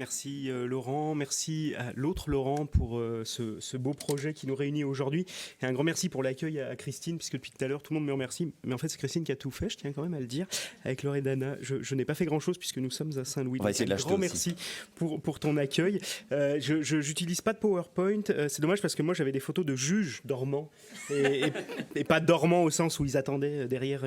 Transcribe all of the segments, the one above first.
Merci Laurent, merci à l'autre Laurent pour ce beau projet qui nous réunit aujourd'hui. Et un grand merci pour l'accueil à Christine, puisque depuis tout à l'heure tout le monde me remercie. Mais en fait c'est Christine qui a tout fait, je tiens quand même à le dire, avec Loredana. Je n'ai pas fait grand chose puisque nous sommes à Saint-Louis. On va essayer de l'acheter grand aussi. merci pour ton accueil. Je n'utilise pas de PowerPoint, c'est dommage parce que moi j'avais des photos de juges dormants. Et pas dormants au sens où ils attendaient derrière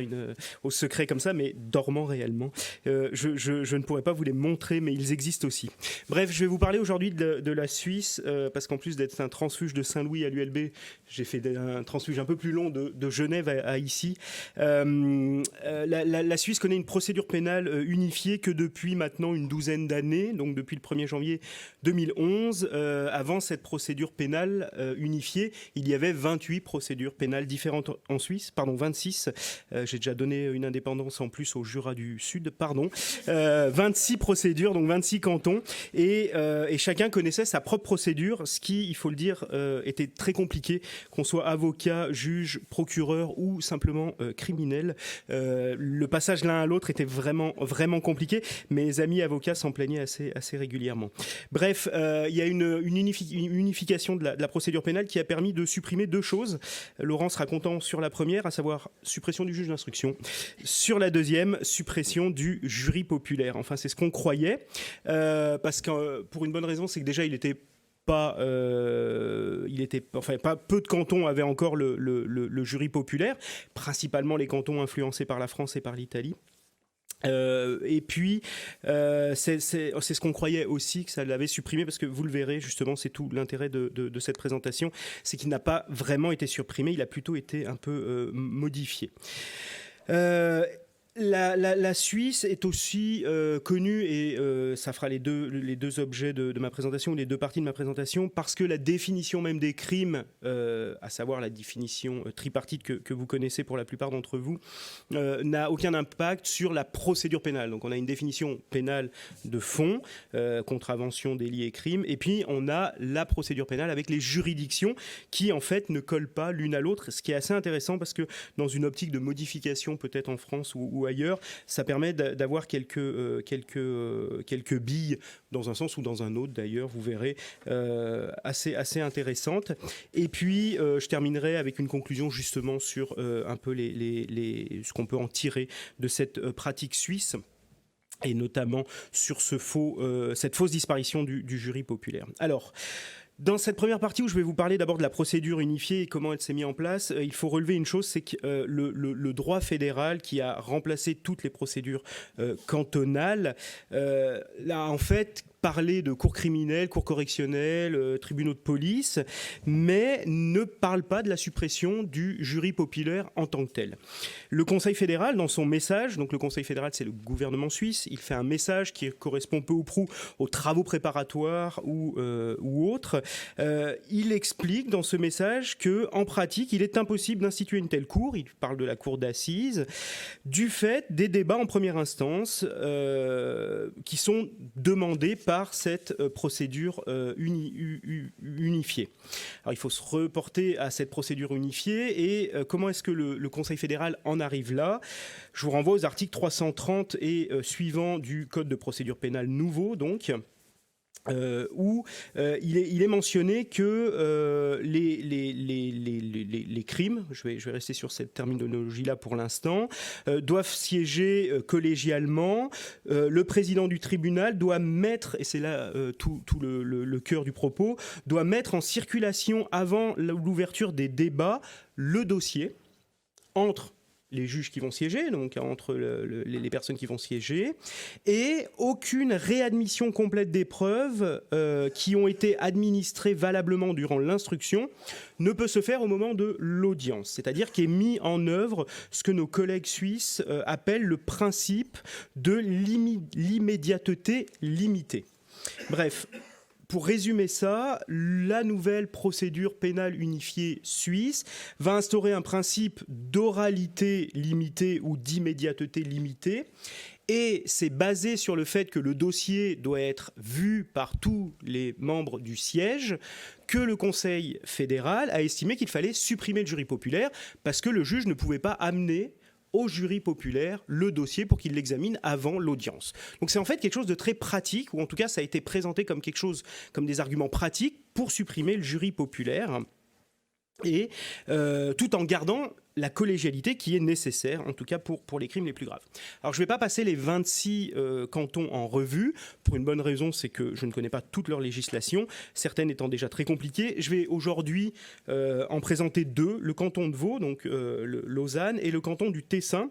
au secret comme ça, mais dormants réellement. Je ne pourrais pas vous les montrer, mais ils existent aussi. Bref, je vais vous parler aujourd'hui de la Suisse, parce qu'en plus d'être un transfuge de Saint-Louis à l'ULB, j'ai fait un transfuge un peu plus long de Genève à ici. La Suisse connaît une procédure pénale unifiée que depuis maintenant une douzaine d'années, donc depuis le 1er janvier 2011. Avant cette procédure pénale unifiée, il y avait 28 procédures pénales différentes en Suisse, pardon, 26. J'ai déjà donné une indépendance en plus au Jura du Sud, pardon. 26 procédures, donc 26 cantons. Et chacun connaissait sa propre procédure, ce qui, il faut le dire, était très compliqué, qu'on soit avocat, juge, procureur ou simplement criminel. Le passage l'un à l'autre était vraiment, vraiment compliqué. Mes amis avocats s'en plaignaient assez régulièrement. Bref, il y a une unification de la procédure pénale qui a permis de supprimer deux choses. Laurent sera content sur la première, à savoir suppression du juge d'instruction. Sur la deuxième, suppression du jury populaire. Enfin, c'est ce qu'on croyait. Parce que pour une bonne raison, c'est que déjà pas peu de cantons avaient encore le jury populaire, principalement les cantons influencés par la France et par l'Italie. Et puis c'est ce qu'on croyait aussi que ça l'avait supprimé, parce que vous le verrez justement, c'est tout l'intérêt de cette présentation, c'est qu'il n'a pas vraiment été supprimé, il a plutôt été un peu modifié. La Suisse est aussi connue, et ça fera les deux objets de ma présentation, les deux parties de ma présentation, parce que la définition même des crimes, à savoir la définition tripartite que vous connaissez pour la plupart d'entre vous, n'a aucun impact sur la procédure pénale. Donc on a une définition pénale de fond, contravention, délit et crime, et puis on a la procédure pénale avec les juridictions qui en fait ne collent pas l'une à l'autre, ce qui est assez intéressant parce que dans une optique de modification peut-être en France ou ailleurs, ça permet d'avoir quelques billes dans un sens ou dans un autre d'ailleurs, vous verrez, assez intéressantes. Et puis je terminerai avec une conclusion justement sur un peu ce qu'on peut en tirer de cette pratique suisse, et notamment sur cette fausse disparition du jury populaire. Alors, dans cette première partie où je vais vous parler d'abord de la procédure unifiée et comment elle s'est mise en place, il faut relever une chose, c'est que le droit fédéral qui a remplacé toutes les procédures cantonales a en fait parlé de cours criminelles, cours correctionnels, tribunaux de police, mais ne parle pas de la suppression du jury populaire en tant que tel. Le Conseil fédéral, dans son message, donc le Conseil fédéral c'est le gouvernement suisse, il fait un message qui correspond peu ou prou aux travaux préparatoires ou autres. Il explique dans ce message qu'en pratique, il est impossible d'instituer une telle cour, il parle de la cour d'assises, du fait des débats en première instance qui sont demandés par cette procédure unifiée. Alors il faut se reporter à cette procédure unifiée, et comment est-ce que le Conseil fédéral en arrive là ? Je vous renvoie aux articles 330 et suivants du Code de procédure pénale nouveau, donc, où il est mentionné que les crimes, je vais rester sur cette terminologie-là pour l'instant, doivent siéger collégialement. Le président du tribunal doit mettre, et c'est là tout le cœur du propos, doit mettre en circulation avant l'ouverture des débats le dossier entre les juges qui vont siéger, donc entre les personnes qui vont siéger, et aucune réadmission complète des preuves qui ont été administrées valablement durant l'instruction ne peut se faire au moment de l'audience, c'est-à-dire qu'est mis en œuvre ce que nos collègues suisses appellent le principe de l'immédiateté limitée. Bref, pour résumer ça, la nouvelle procédure pénale unifiée suisse va instaurer un principe d'oralité limitée ou d'immédiateté limitée. Et c'est basé sur le fait que le dossier doit être vu par tous les membres du siège, que le Conseil fédéral a estimé qu'il fallait supprimer le jury populaire parce que le juge ne pouvait pas amener au jury populaire le dossier pour qu'il l'examine avant l'audience. Donc c'est en fait quelque chose de très pratique, ou en tout cas ça a été présenté comme quelque chose, comme des arguments pratiques pour supprimer le jury populaire, et tout en gardant la collégialité qui est nécessaire, en tout cas pour les crimes les plus graves. Alors je ne vais pas passer les 26 cantons en revue, pour une bonne raison, c'est que je ne connais pas toute leur législation, certaines étant déjà très compliquées. Je vais aujourd'hui en présenter deux, le canton de Vaud, donc Lausanne, et le canton du Tessin,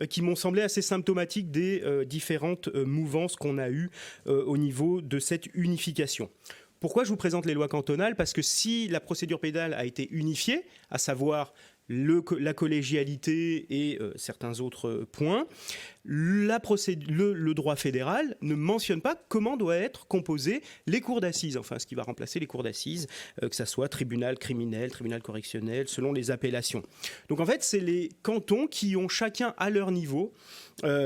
qui m'ont semblé assez symptomatiques des différentes mouvances qu'on a eues au niveau de cette unification. Pourquoi je vous présente les lois cantonales ? Parce que si la procédure pénale a été unifiée, à savoir la collégialité et certains autres points, le droit fédéral ne mentionne pas comment doivent être composées les cours d'assises, enfin ce qui va remplacer les cours d'assises, que ce soit tribunal criminel, tribunal correctionnel, selon les appellations. Donc en fait, c'est les cantons qui ont chacun à leur niveau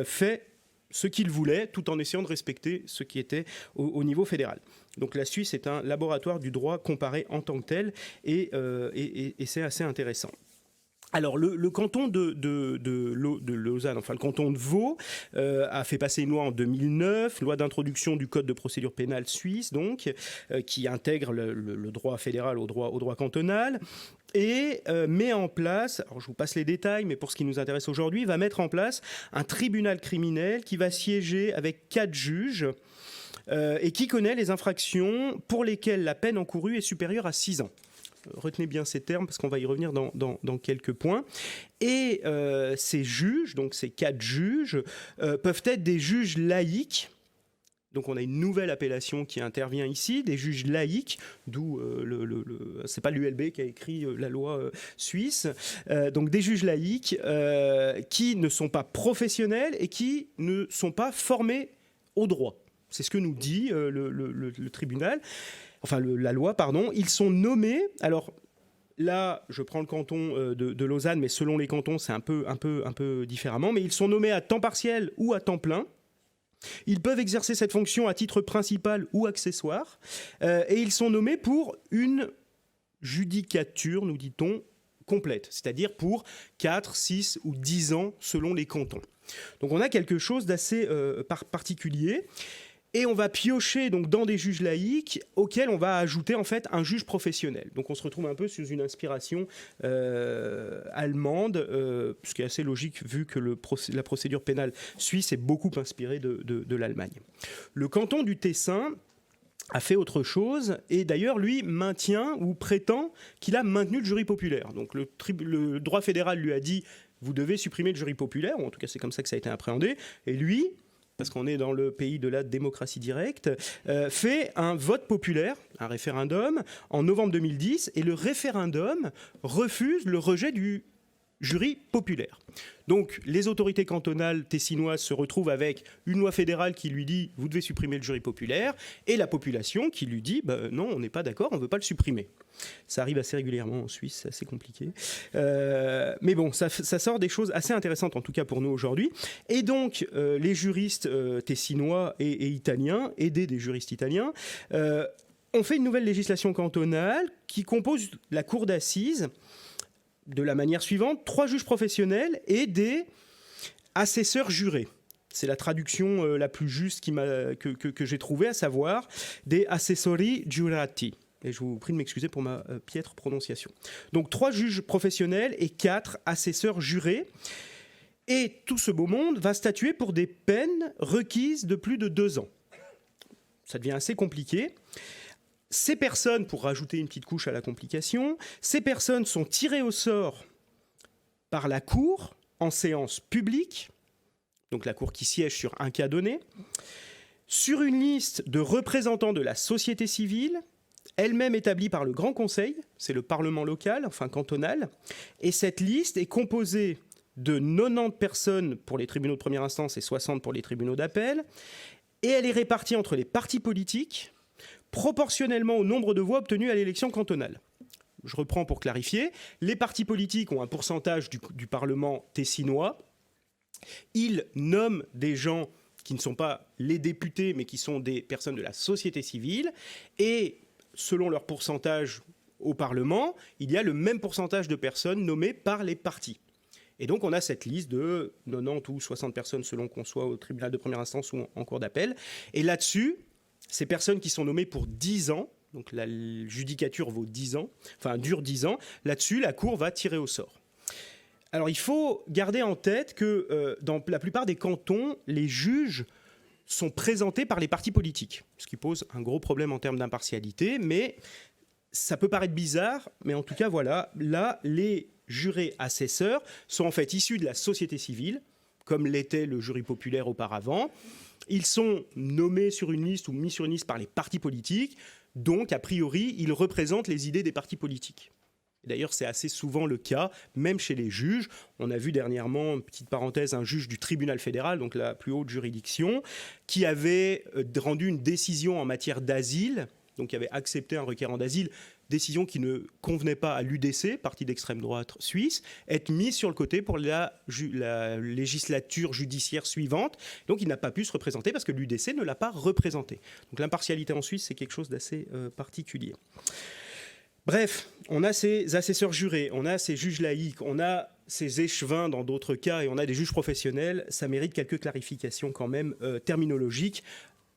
fait ce qu'ils voulaient, tout en essayant de respecter ce qui était au niveau fédéral. Donc la Suisse est un laboratoire du droit comparé en tant que tel, et c'est assez intéressant. Alors le canton de Lausanne, enfin le canton de Vaud, a fait passer une loi en 2009, loi d'introduction du code de procédure pénale suisse, donc, qui intègre le droit fédéral au droit cantonal, et met en place, alors je vous passe les détails, mais pour ce qui nous intéresse aujourd'hui, va mettre en place un tribunal criminel qui va siéger avec 4 juges, et qui connaît les infractions pour lesquelles la peine encourue est supérieure à 6 ans. Retenez bien ces termes parce qu'on va y revenir dans quelques points. Et ces juges, donc ces 4 juges, peuvent être des juges laïcs. Donc on a une nouvelle appellation qui intervient ici, des juges laïcs, d'où c'est pas l'ULB qui a écrit la loi suisse, donc des juges laïcs qui ne sont pas professionnels et qui ne sont pas formés au droit. C'est ce que nous dit le tribunal. Enfin, la loi, pardon. Ils sont nommés. Alors là, je prends le canton de Lausanne, mais selon les cantons, c'est un peu différemment. Mais ils sont nommés à temps partiel ou à temps plein. Ils peuvent exercer cette fonction à titre principal ou accessoire. Et ils sont nommés pour une judicature, nous dit-on, complète. C'est-à-dire pour 4, 6 ou 10 ans selon les cantons. Donc on a quelque chose d'assez particulier. Et on va piocher donc dans des juges laïcs auxquels on va ajouter en fait un juge professionnel. Donc on se retrouve un peu sous une inspiration allemande, ce qui est assez logique vu que la procédure pénale suisse est beaucoup inspirée de l'Allemagne. Le canton du Tessin a fait autre chose et d'ailleurs lui maintient ou prétend qu'il a maintenu le jury populaire. Donc le droit fédéral lui a dit vous devez supprimer le jury populaire, ou en tout cas c'est comme ça que ça a été appréhendé, et lui, parce qu'on est dans le pays de la démocratie directe, fait un vote populaire, un référendum, en novembre 2010, et le référendum refuse le rejet du jury populaire. Donc les autorités cantonales tessinoises se retrouvent avec une loi fédérale qui lui dit « vous devez supprimer le jury populaire » et la population qui lui dit « non, on n'est pas d'accord, on ne veut pas le supprimer ». Ça arrive assez régulièrement en Suisse, c'est assez compliqué. Mais bon, ça sort des choses assez intéressantes, en tout cas pour nous aujourd'hui. Et donc, les juristes tessinois et italiens, aidés des juristes italiens, ont fait une nouvelle législation cantonale qui compose la cour d'assises de la manière suivante, 3 juges professionnels et des assesseurs jurés. C'est la traduction la plus juste que j'ai trouvée, à savoir des assessori giurati. Et je vous prie de m'excuser pour ma piètre prononciation. Donc 3 juges professionnels et 4 assesseurs jurés. Et tout ce beau monde va statuer pour des peines requises de plus de 2 ans. Ça devient assez compliqué. Ces personnes, pour rajouter une petite couche à la complication, ces personnes sont tirées au sort par la Cour en séance publique, donc la Cour qui siège sur un cas donné, sur une liste de représentants de la société civile, elle-même établie par le Grand Conseil, c'est le Parlement local, enfin cantonal, et cette liste est composée de 90 personnes pour les tribunaux de première instance et 60 pour les tribunaux d'appel, et elle est répartie entre les partis politiques, proportionnellement au nombre de voix obtenues à l'élection cantonale. Je reprends pour clarifier. Les partis politiques ont un pourcentage du Parlement tessinois. Ils nomment des gens qui ne sont pas les députés, mais qui sont des personnes de la société civile. Et selon leur pourcentage au Parlement, il y a le même pourcentage de personnes nommées par les partis. Et donc on a cette liste de 90 ou 60 personnes selon qu'on soit au tribunal de première instance ou en cour d'appel. Et là-dessus, ces personnes qui sont nommées pour 10 ans, donc la judicature vaut 10 ans, enfin dure 10 ans, là-dessus la cour va tirer au sort. Alors il faut garder en tête que dans la plupart des cantons, les juges sont présentés par les partis politiques, ce qui pose un gros problème en termes d'impartialité, mais ça peut paraître bizarre, mais en tout cas voilà, là les jurés assesseurs sont en fait issus de la société civile, comme l'était le jury populaire auparavant. Ils sont nommés sur une liste ou mis sur une liste par les partis politiques, donc a priori ils représentent les idées des partis politiques. D'ailleurs, c'est assez souvent le cas, même chez les juges. On a vu dernièrement, petite parenthèse, un juge du tribunal fédéral, donc la plus haute juridiction, qui avait rendu une décision en matière d'asile, donc qui avait accepté un requérant d'asile, décision qui ne convenait pas à l'UDC, parti d'extrême droite suisse, être mise sur le côté pour la législature judiciaire suivante. Donc il n'a pas pu se représenter parce que l'UDC ne l'a pas représenté. Donc l'impartialité en Suisse, c'est quelque chose d'assez particulier. Bref, on a ces assesseurs jurés, on a ces juges laïcs, on a ces échevins dans d'autres cas et on a des juges professionnels. Ça mérite quelques clarifications quand même terminologiques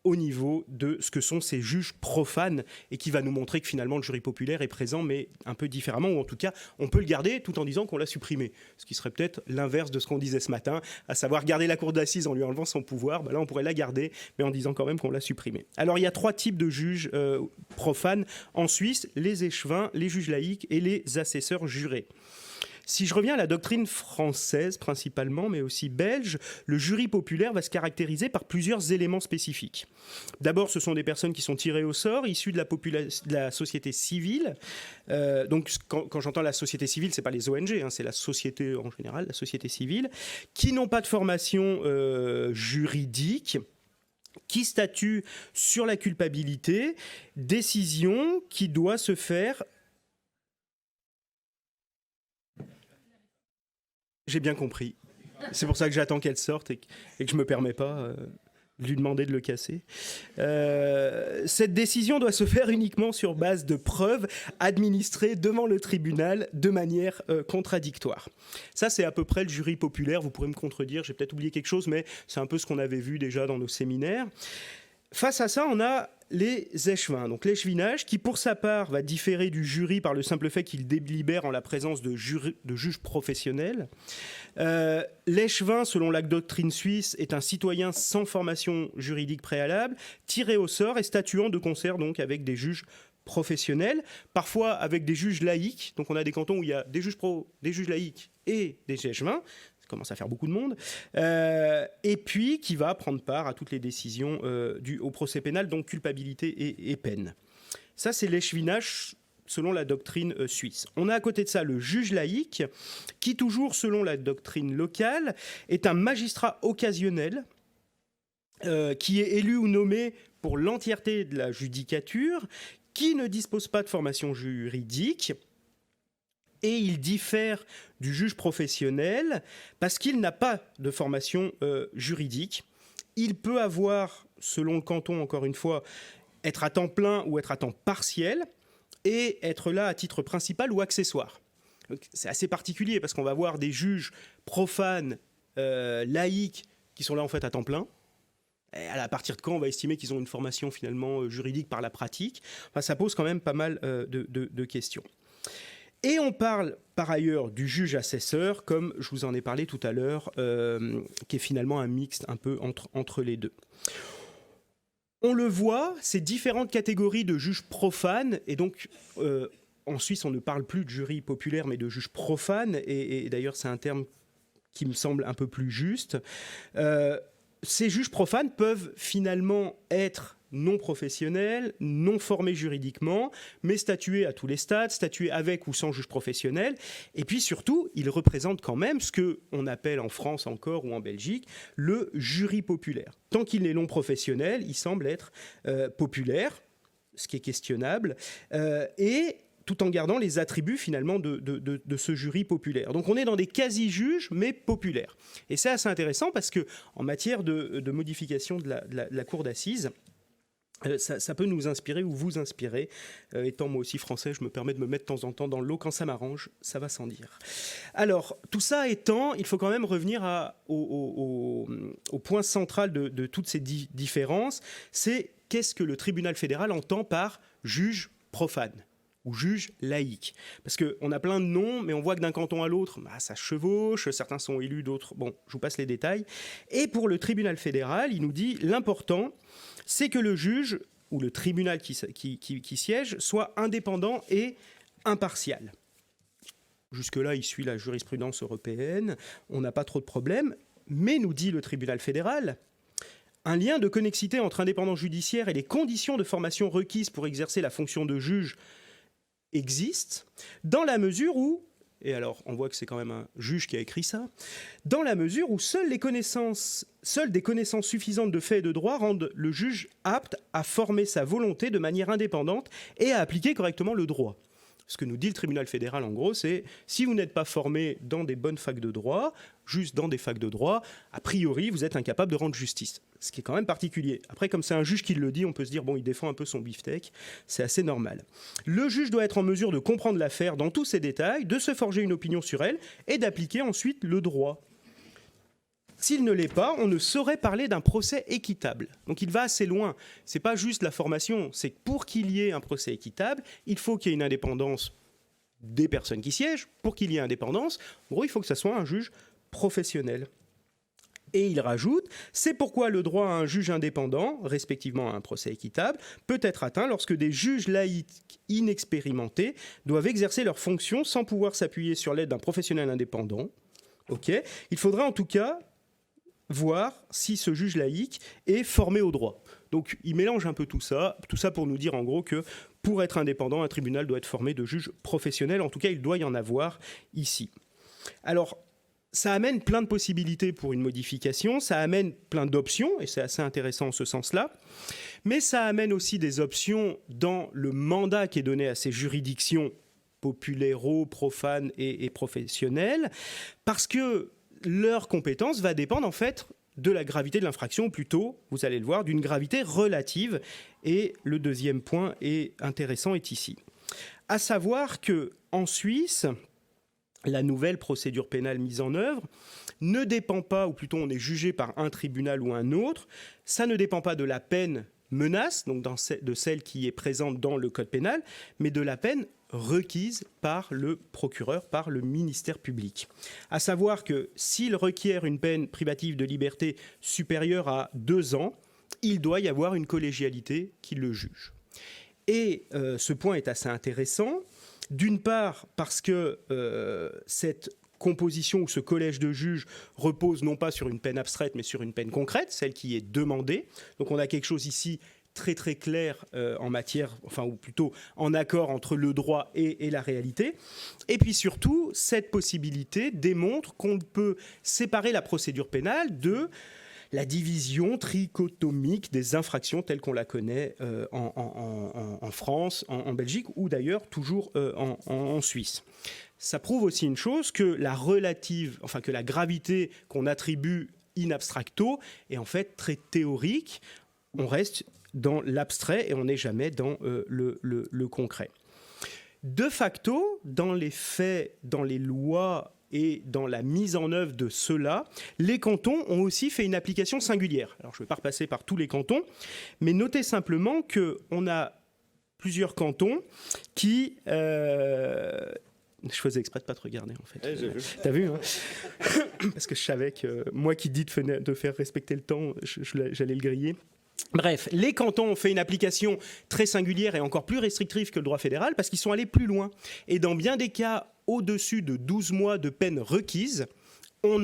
au niveau de ce que sont ces juges profanes et qui va nous montrer que finalement le jury populaire est présent mais un peu différemment, ou en tout cas on peut le garder tout en disant qu'on l'a supprimé, ce qui serait peut-être l'inverse de ce qu'on disait ce matin, à savoir garder la cour d'assises en lui enlevant son pouvoir. Là on pourrait la garder mais en disant quand même qu'on l'a supprimé. Alors il y a 3 types de juges profanes en Suisse: les échevins, les juges laïcs et les assesseurs jurés. Si je reviens à la doctrine française principalement, mais aussi belge, le jury populaire va se caractériser par plusieurs éléments spécifiques. D'abord, ce sont des personnes qui sont tirées au sort, issues de la société civile. Donc, quand j'entends la société civile, ce n'est pas les ONG, hein, c'est la société en général, la société civile, qui n'ont pas de formation juridique, qui statue sur la culpabilité, décision qui doit se faire... J'ai bien compris. C'est pour ça que j'attends qu'elle sorte et que je ne me permets pas de lui demander de le casser. Cette décision doit se faire uniquement sur base de preuves administrées devant le tribunal de manière contradictoire. Ça, c'est à peu près le jury populaire. Vous pourrez me contredire, j'ai peut-être oublié quelque chose, mais c'est un peu ce qu'on avait vu déjà dans nos séminaires. Face à ça, on a les échevins, donc l'échevinage, qui pour sa part va différer du jury par le simple fait qu'il délibère en la présence de juges professionnels. L'échevin, selon la doctrine suisse, est un citoyen sans formation juridique préalable, tiré au sort et statuant de concert donc avec des juges professionnels, parfois avec des juges laïcs. Donc on a des cantons où il y a des juges laïcs et des échevins. Commence à faire beaucoup de monde, et puis qui va prendre part à toutes les décisions au procès pénal, donc culpabilité et peine. Ça, c'est l'échevinage selon la doctrine suisse. On a à côté de ça le juge laïque, qui toujours selon la doctrine locale, est un magistrat occasionnel, qui est élu ou nommé pour l'entièreté de la judicature, qui ne dispose pas de formation juridique, et il diffère du juge professionnel parce qu'il n'a pas de formation juridique. Il peut avoir, selon le canton, encore une fois, être à temps plein ou être à temps partiel et être là à titre principal ou accessoire. Donc, c'est assez particulier parce qu'on va voir des juges profanes, laïcs, qui sont là en fait à temps plein. Et à partir de quand on va estimer qu'ils ont une formation finalement juridique par la pratique? Enfin, ça pose quand même pas mal de questions. Et on parle par ailleurs du juge assesseur, comme je vous en ai parlé tout à l'heure, qui est finalement un mixte un peu entre les deux. On le voit, ces différentes catégories de juges profanes, et donc en Suisse on ne parle plus de jury populaire mais de juges profanes, et d'ailleurs c'est un terme qui me semble un peu plus juste. Ces juges profanes peuvent finalement être non professionnels, non formés juridiquement, mais statués à tous les stades, statués avec ou sans juge professionnel. Et puis surtout, ils représentent quand même ce qu'on appelle en France encore ou en Belgique le jury populaire. Tant qu'il est non professionnel, il semble être populaire, ce qui est questionnable, et tout en gardant les attributs finalement de ce jury populaire. Donc on est dans des quasi-juges, mais populaires. Et c'est assez intéressant parce qu'en matière de modification de la cour d'assises, Ça peut nous inspirer ou vous inspirer. Étant moi aussi français, je me permets de me mettre de temps en temps dans l'eau quand ça m'arrange, ça va sans dire. Alors, tout ça étant, il faut quand même revenir au point central de toutes ces différences, c'est qu'est-ce que le tribunal fédéral entend par juge profane ou juge laïque. Parce qu'on a plein de noms, mais on voit que d'un canton à l'autre, ça chevauche, certains sont élus, d'autres... Bon, je vous passe les détails. Et pour le tribunal fédéral, il nous dit l'important, c'est que le juge ou le tribunal qui siège soit indépendant et impartial. Jusque-là, il suit la jurisprudence européenne, on n'a pas trop de problèmes, mais nous dit le tribunal fédéral, un lien de connexité entre indépendance judiciaire et les conditions de formation requises pour exercer la fonction de juge existe, dans la mesure où, et alors on voit que c'est quand même un juge qui a écrit ça, dans la mesure où seules des connaissances suffisantes de faits et de droit rendent le juge apte à former sa volonté de manière indépendante et à appliquer correctement le droit. Ce que nous dit le tribunal fédéral, en gros, c'est si vous n'êtes pas formé dans des bonnes facs de droit, juste dans des facs de droit, a priori, vous êtes incapable de rendre justice. Ce qui est quand même particulier. Après, comme c'est un juge qui le dit, on peut se dire, bon, il défend un peu son beefsteak, c'est assez normal. Le juge doit être en mesure de comprendre l'affaire dans tous ses détails, de se forger une opinion sur elle et d'appliquer ensuite le droit. S'il ne l'est pas, on ne saurait parler d'un procès équitable. Donc il va assez loin. Ce n'est pas juste la formation, c'est que pour qu'il y ait un procès équitable, il faut qu'il y ait une indépendance des personnes qui siègent. Pour qu'il y ait indépendance, en gros, il faut que ce soit un juge professionnel. Et il rajoute, c'est pourquoi le droit à un juge indépendant, respectivement à un procès équitable, peut être atteint lorsque des juges laïcs inexpérimentés doivent exercer leurs fonctions sans pouvoir s'appuyer sur l'aide d'un professionnel indépendant. Okay. Il faudra en tout cas voir si ce juge laïque est formé au droit. Donc il mélange un peu tout ça pour nous dire en gros que pour être indépendant, un tribunal doit être formé de juges professionnels, en tout cas il doit y en avoir ici. Alors ça amène plein de possibilités pour une modification, ça amène plein d'options, et c'est assez intéressant en ce sens-là, mais ça amène aussi des options dans le mandat qui est donné à ces juridictions populaires, profanes et professionnelles, parce que leur compétence va dépendre en fait de la gravité de l'infraction, ou plutôt, vous allez le voir, d'une gravité relative. Et le deuxième point intéressant est ici. À savoir qu'en Suisse, la nouvelle procédure pénale mise en œuvre ne dépend pas, ou plutôt on est jugé par un tribunal ou un autre, ça ne dépend pas de la peine menace, donc de celle qui est présente dans le code pénal, mais de la peine requise par le procureur, par le ministère public. À savoir que s'il requiert une peine privative de liberté supérieure à 2 ans, il doit y avoir une collégialité qui le juge. Et ce point est assez intéressant, d'une part parce que cette composition ou ce collège de juges repose non pas sur une peine abstraite, mais sur une peine concrète, celle qui est demandée. Donc on a quelque chose ici très très clair en matière, enfin ou plutôt en accord entre le droit et la réalité. Et puis surtout, cette possibilité démontre qu'on peut séparer la procédure pénale de la division trichotomique des infractions telle qu'on la connaît en France, en Belgique ou d'ailleurs toujours en Suisse. Ça prouve aussi une chose, que que la gravité qu'on attribue in abstracto est en fait très théorique. On reste dans l'abstrait et on n'est jamais dans le concret. De facto, dans les faits, dans les lois et dans la mise en œuvre de cela, les cantons ont aussi fait une application singulière. Alors, je ne vais pas repasser par tous les cantons, mais notez simplement qu'on a plusieurs cantons qui... Je faisais exprès de ne pas te regarder, en fait. J'ai vu. T'as vu, hein? Parce que je savais que moi qui dis de faire respecter le temps, j'allais le griller. Bref, les cantons ont fait une application très singulière et encore plus restrictive que le droit fédéral parce qu'ils sont allés plus loin. Et dans bien des cas, au-dessus de 12 mois de peine requise, on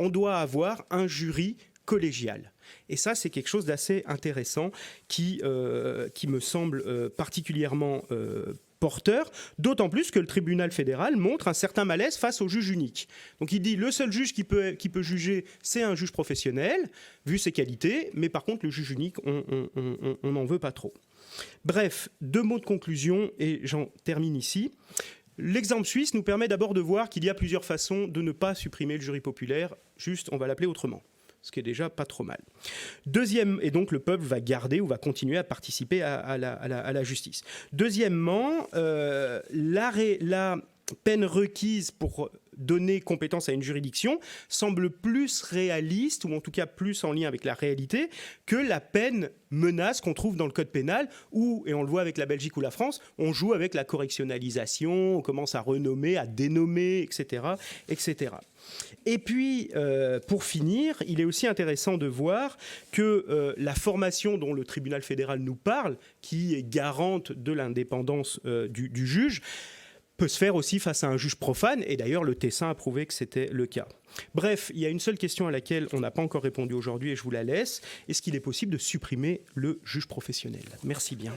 doit avoir un jury collégial. Et ça, c'est quelque chose d'assez intéressant qui me semble particulièrement porteur, d'autant plus que le tribunal fédéral montre un certain malaise face au juge unique. Donc il dit le seul juge qui peut juger, c'est un juge professionnel, vu ses qualités, mais par contre le juge unique, on n'en veut pas trop. Bref, 2 mots de conclusion et j'en termine ici. L'exemple suisse nous permet d'abord de voir qu'il y a plusieurs façons de ne pas supprimer le jury populaire, juste on va l'appeler autrement. ce qui est déjà pas trop mal. Deuxième, et donc le peuple va garder ou va continuer à participer à la justice. Deuxièmement, la peine requise pour donner compétence à une juridiction semble plus réaliste, ou en tout cas plus en lien avec la réalité, que la peine menace qu'on trouve dans le code pénal, où, et on le voit avec la Belgique ou la France, on joue avec la correctionnalisation, on commence à renommer, à dénommer, etc. etc. Et puis, pour finir, il est aussi intéressant de voir que la formation dont le tribunal fédéral nous parle, qui est garante de l'indépendance du juge, peut se faire aussi face à un juge profane, et d'ailleurs le Tessin a prouvé que c'était le cas. Bref, il y a une seule question à laquelle on n'a pas encore répondu aujourd'hui, et je vous la laisse. Est-ce qu'il est possible de supprimer le juge professionnel ? Merci bien.